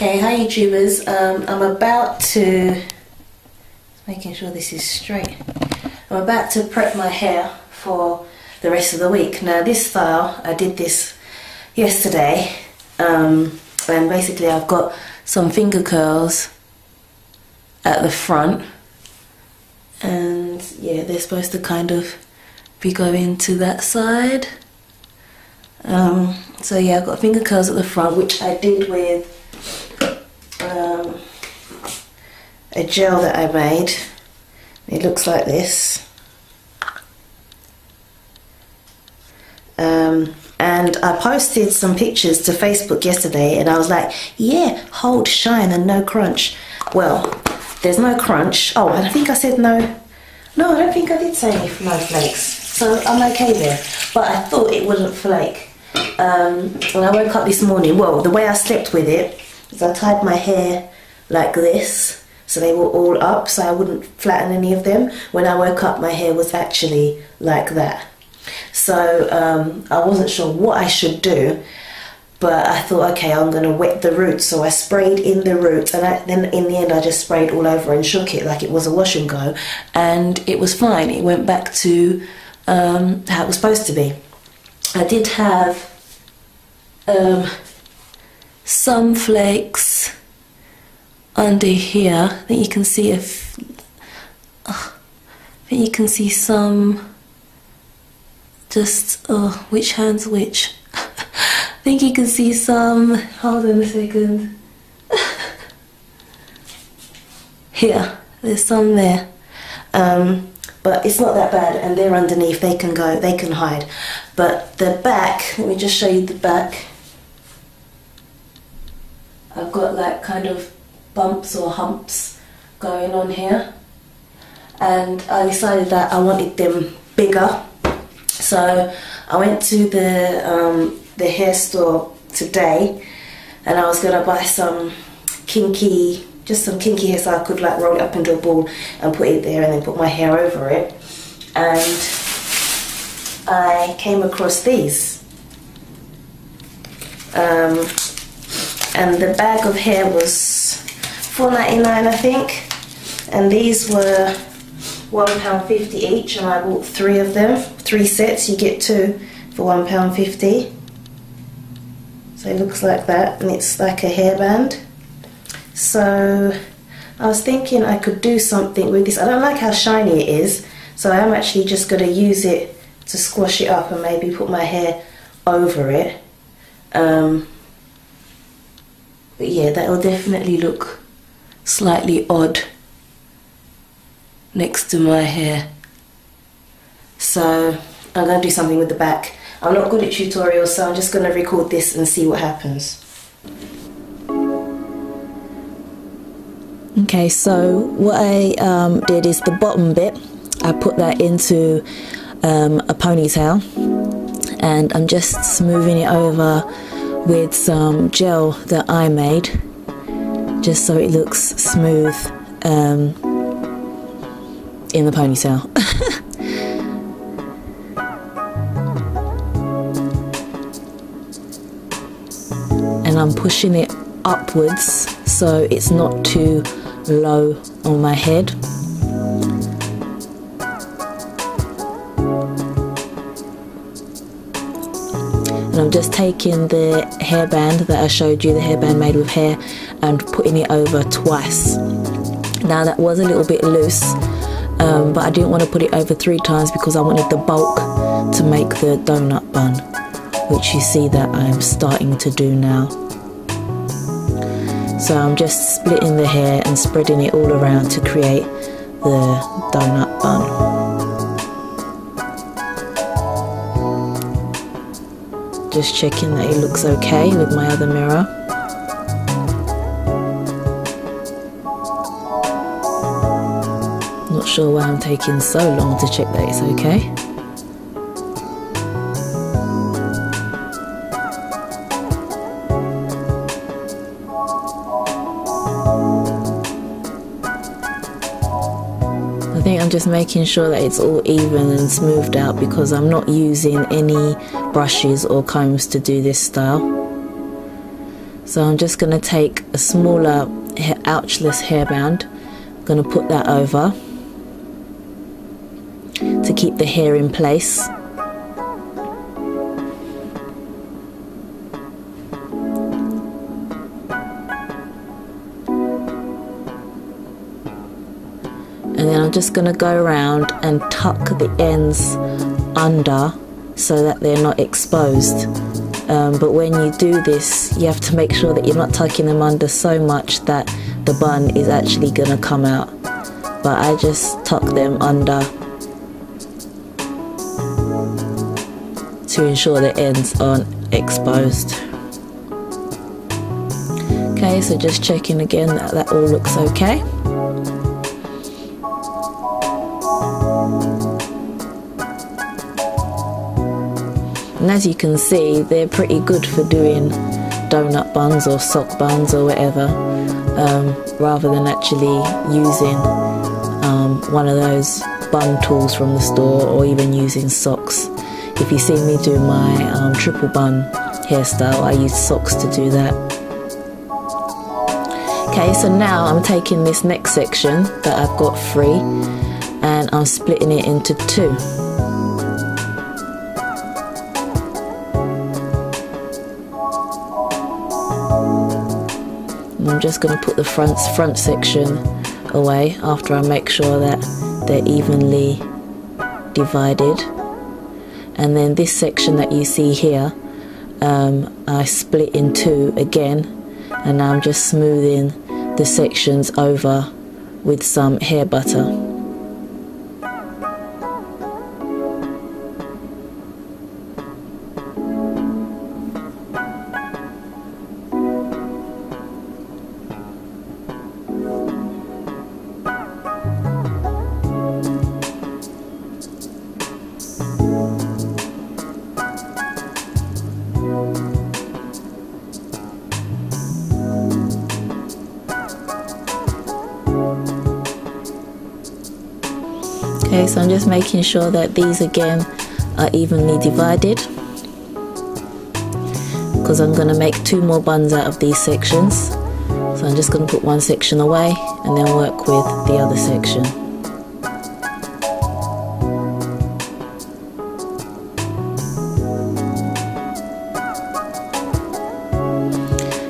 Okay, hi YouTubers. I'm about to, making sure this is straight. I'm about to prep my hair for the rest of the week. Now this style, I did this yesterday, and basically I've got some finger curls at the front, and yeah, they're supposed to kind of be going to that side. So yeah, I've got finger curls at the front, which I did with a gel that I made. It looks like this. And I posted some pictures to Facebook yesterday, and I was like, yeah, hold, shine, and no crunch. Well, there's no crunch. Oh, and I think I said no. No, I don't think I did say no flakes. So I'm okay there. But I thought it wouldn't flake. When I woke up this morning, well, the way I slept with it is I tied my hair like this, so they were all up, so I wouldn't flatten any of them. When I woke up, my hair was actually like that. So I wasn't sure what I should do, but I thought, okay, I'm going to wet the roots. So I sprayed in the roots, and then in the end I just sprayed all over and shook it like it was a wash and go, and it was fine. It went back to how it was supposed to be. I did have some flakes under here. I think you can see some. Just which hand's which? I think you can see some. Hold on a second. Here, there's some there. But it's not that bad, and they're underneath. They can go. They can hide. But the back. Let me just show you the back. I've got like kind of bumps or humps going on here, and I decided that I wanted them bigger. So I went to the hair store today, and I was gonna buy some kinky hair so I could like roll it up into a ball and put it there and then put my hair over it. And I came across these. And the bag of hair was $4.99 I think, and these were £1.50 each, and I bought 3 of them, 3 sets. You get 2 for £1.50. So it looks like that, and it's like a hairband. So I was thinking I could do something with this. I don't like how shiny it is, so I'm actually just going to use it to squash it up and maybe put my hair over it. But yeah, that will definitely look slightly odd next to my hair. So I'm going to do something with the back. I'm not good at tutorials, so I'm just going to record this and see what happens. Okay, so what I did is the bottom bit, I put that into a ponytail, and I'm just smoothing it over with some gel that I made, just so it looks smooth in the ponytail. And I'm pushing it upwards so it's not too low on my head. And I'm just taking the hairband that I showed you, the hairband made with hair, and putting it over twice. Now that was a little bit loose, but I didn't want to put it over 3 times because I wanted the bulk to make the donut bun, which you see that I'm starting to do now. So I'm just splitting the hair and spreading it all around to create the donut bun. Just checking that it looks okay with my other mirror. Not sure why I'm taking so long to check that it's okay. I think I'm just making sure that it's all even and smoothed out because I'm not using any brushes or combs to do this style. So I'm just going to take a smaller ouchless hairband. I'm going to put that over to keep the hair in place. And then I'm just going to go around and tuck the ends under so that they're not exposed. But when you do this, you have to make sure that you're not tucking them under so much that the bun is actually going to come out. But I just tuck them under to ensure the ends aren't exposed. Okay, so just checking again that that all looks okay. And as you can see, they're pretty good for doing donut buns or sock buns or whatever, rather than actually using one of those bun tools from the store, or even using socks. If you see me do my triple bun hairstyle, I use socks to do that. Okay, so now I'm taking this next section that I've got free and I'm splitting it into two. I'm just going to put the front section away after I make sure that they're evenly divided. And then this section that you see here, I split in two again, and now I'm just smoothing the sections over with some hair butter. Okay, so I'm just making sure that these again are evenly divided, because I'm going to make two more buns out of these sections. So I'm just going to put one section away and then work with the other section.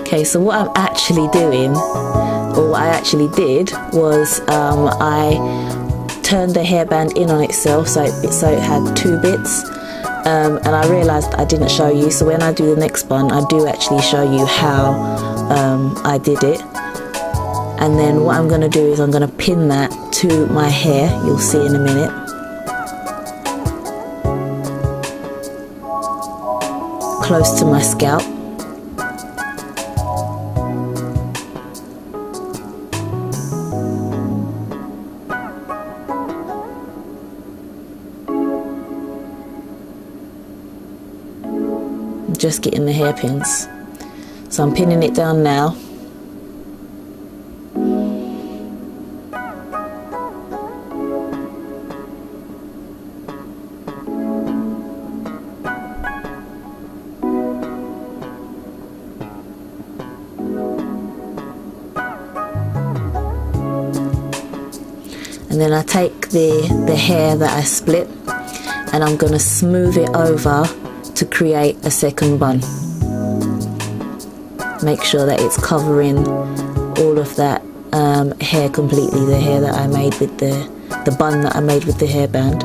Okay, so what I'm actually doing, or what I actually did, was I turned the hairband in on itself so it had two bits, and I realized I didn't show you, so when I do the next bun I do actually show you how I did it. And then what I'm going to do is I'm going to pin that to my hair, you'll see in a minute. Close to my scalp. Just getting the hairpins, so I'm pinning it down now. And then I take the hair that I split and I'm going to smooth it over to create a second bun. Make sure that it's covering all of that hair completely, the hair that I made with the bun that I made with the hairband.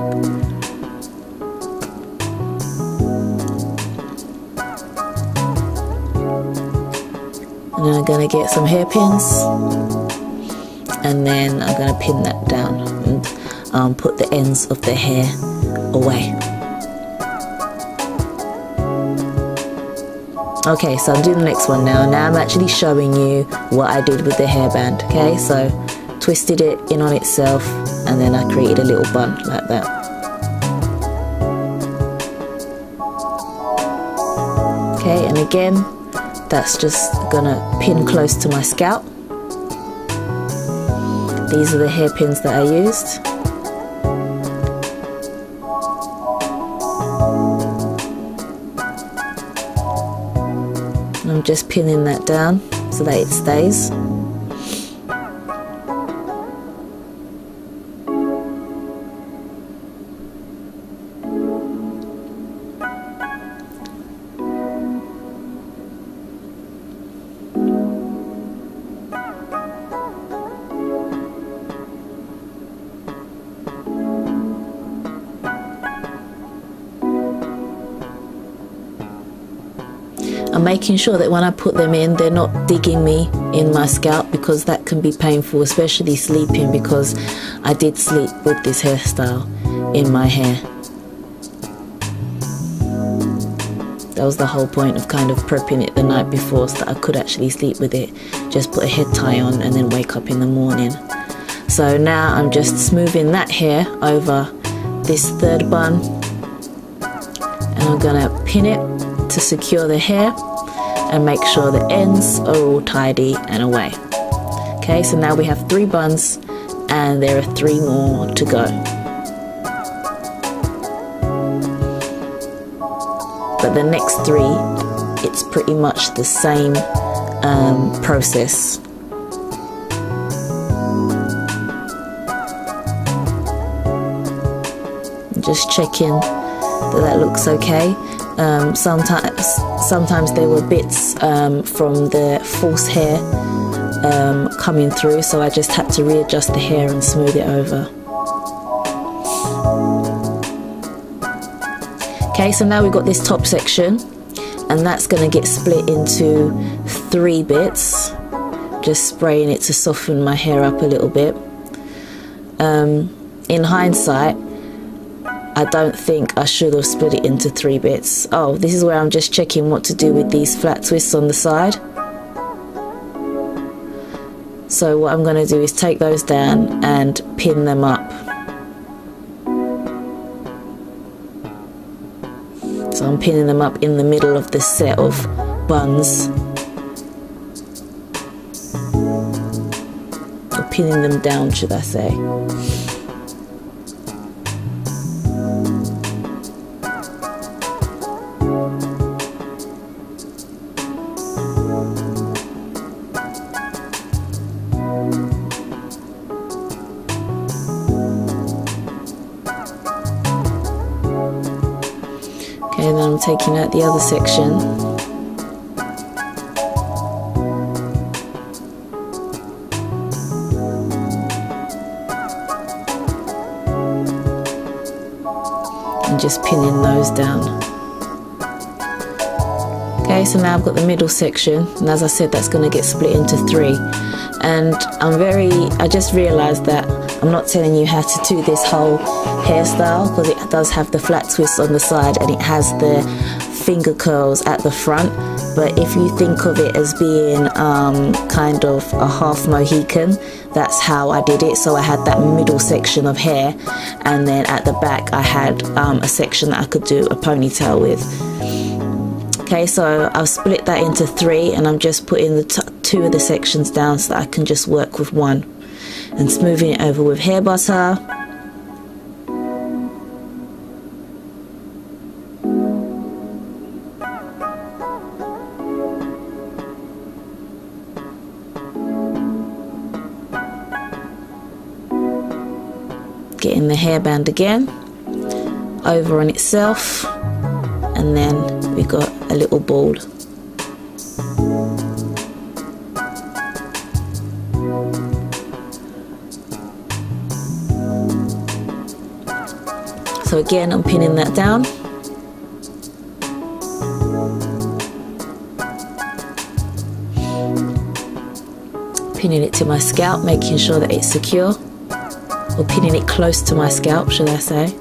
And then I'm going to get some hairpins, and then I'm going to pin that down and put the ends of the hair away. Okay, so I'm doing the next one now. Now I'm actually showing you what I did with the hairband. Okay, so twisted it in on itself and then I created a little bun like that. Okay, and again, that's just gonna pin close to my scalp. These are the hairpins that I used. And I'm just pinning that down so that it stays. I'm making sure that when I put them in, they're not digging me in my scalp, because that can be painful, especially sleeping, because I did sleep with this hairstyle in my hair. That was the whole point of kind of prepping it the night before, so that I could actually sleep with it. Just put a head tie on and then wake up in the morning. So now I'm just smoothing that hair over this third bun, and I'm gonna pin it to secure the hair and make sure the ends are all tidy and away. Okay, so now we have 3 buns and there are 3 more to go. But the next 3, it's pretty much the same process. Just checking that that looks okay. Sometimes there were bits from the false hair coming through, so I just had to readjust the hair and smooth it over. Okay, so now we've got this top section, and that's going to get split into 3 bits. Just spraying it to soften my hair up a little bit. In hindsight, I don't think I should have split it into 3 bits. Oh, this is where I'm just checking what to do with these flat twists on the side. So what I'm going to do is take those down and pin them up. So I'm pinning them up in the middle of this set of buns. Or pinning them down, should I say. Okay, then I'm taking out the other section. And just pinning those down. Okay, so now I've got the middle section, and as I said, that's going to get split into 3. And I just realised that I'm not telling you how to do this whole hairstyle, because it does have the flat twist on the side and it has the finger curls at the front. But if you think of it as being kind of a half Mohican, that's how I did it. So I had that middle section of hair, and then at the back I had a section that I could do a ponytail with. Okay, so I've split that into 3, and I'm just putting the 2 of the sections down so that I can just work with 1, and smoothing it over with hair butter. Getting the hairband again over on itself, and then we got a little ball. So again, I'm pinning that down. Pinning it to my scalp, making sure that it's secure, or pinning it close to my scalp, should I say.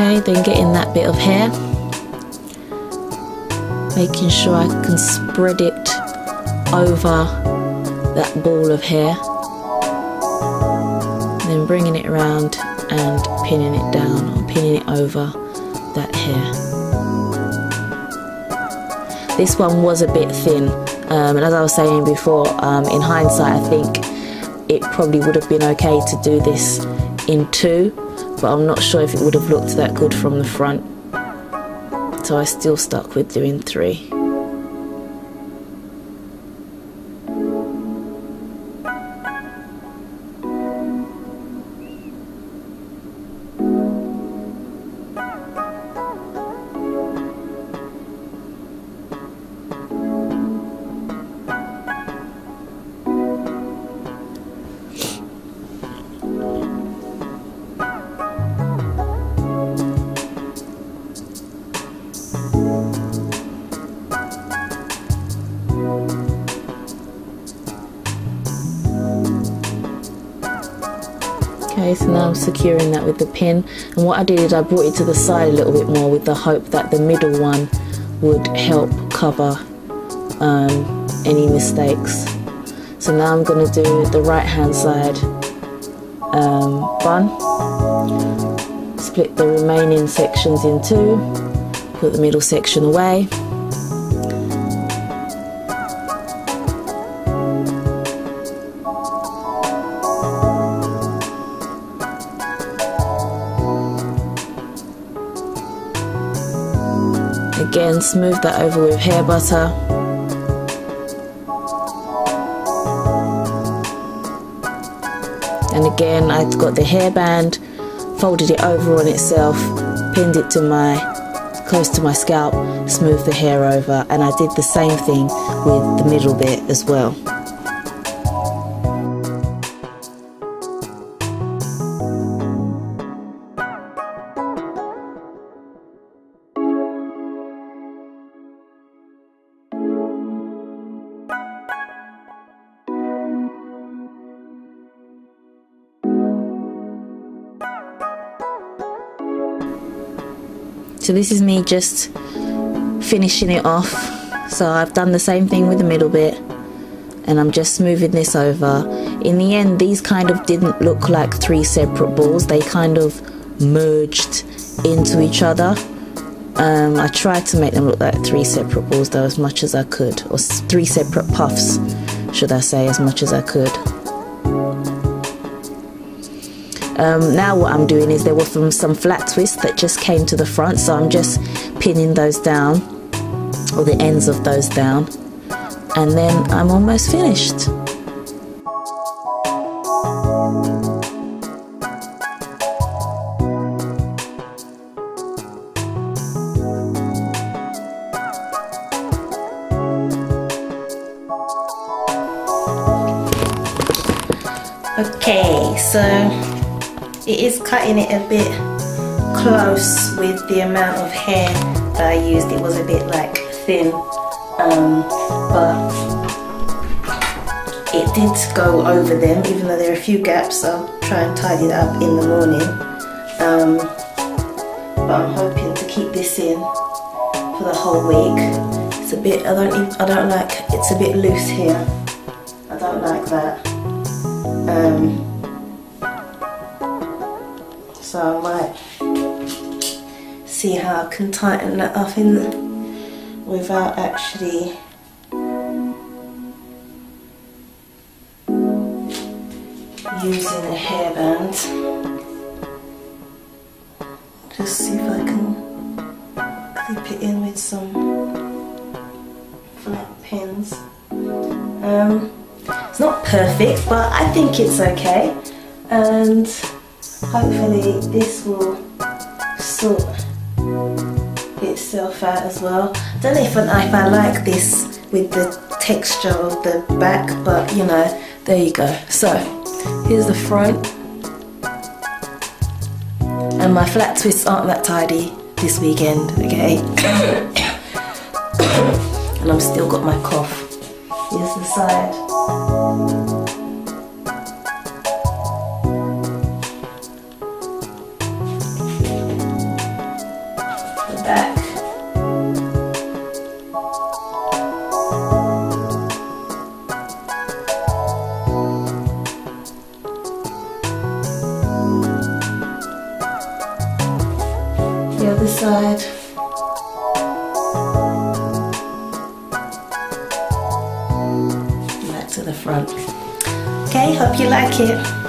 Okay, then getting that bit of hair, making sure I can spread it over that ball of hair, then bringing it around and pinning it down, or pinning it over that hair. This one was a bit thin, and as I was saying before, in hindsight I think it probably would have been okay to do this in 2, but I'm not sure if it would have looked that good from the front, so I still stuck with doing 3. Okay, so now I'm securing that with the pin, and what I did is I brought it to the side a little bit more with the hope that the middle one would help cover any mistakes. So now I'm going to do the right hand side bun, split the remaining sections in 2, put the middle section away. Again, smooth that over with hair butter. And again, I've got the hairband, folded it over on itself, pinned it to close to my scalp, smoothed the hair over, and I did the same thing with the middle bit as well. So this is me just finishing it off. So I've done the same thing with the middle bit, and I'm just smoothing this over. In the end, these kind of didn't look like 3 separate balls. They kind of merged into each other. I tried to make them look like 3 separate balls though, as much as I could, or 3 separate puffs, should I say, as much as I could. Now what I'm doing is there were some flat twists that just came to the front, so I'm just pinning those down, or the ends of those down, and then I'm almost finished. Okay, so it is cutting it a bit close with the amount of hair that I used. It was a bit like thin, but it did go over them, even though there are a few gaps. I'll try and tidy that up in the morning, but I'm hoping to keep this in for the whole week. It's a bit, I don't like, it's a bit loose here. I don't like that. So I might see how I can tighten that up without actually using a hairband. Just see if I can clip it in with some flat pins. It's not perfect, but I think it's okay, and hopefully this will sort itself out as well. I don't know if I like this with the texture of the back, but you know, there you go. So here's the front, and my flat twists aren't that tidy this weekend, okay? And I've still got my cough. Here's the side. The back. The other side. Okay, hope you like it.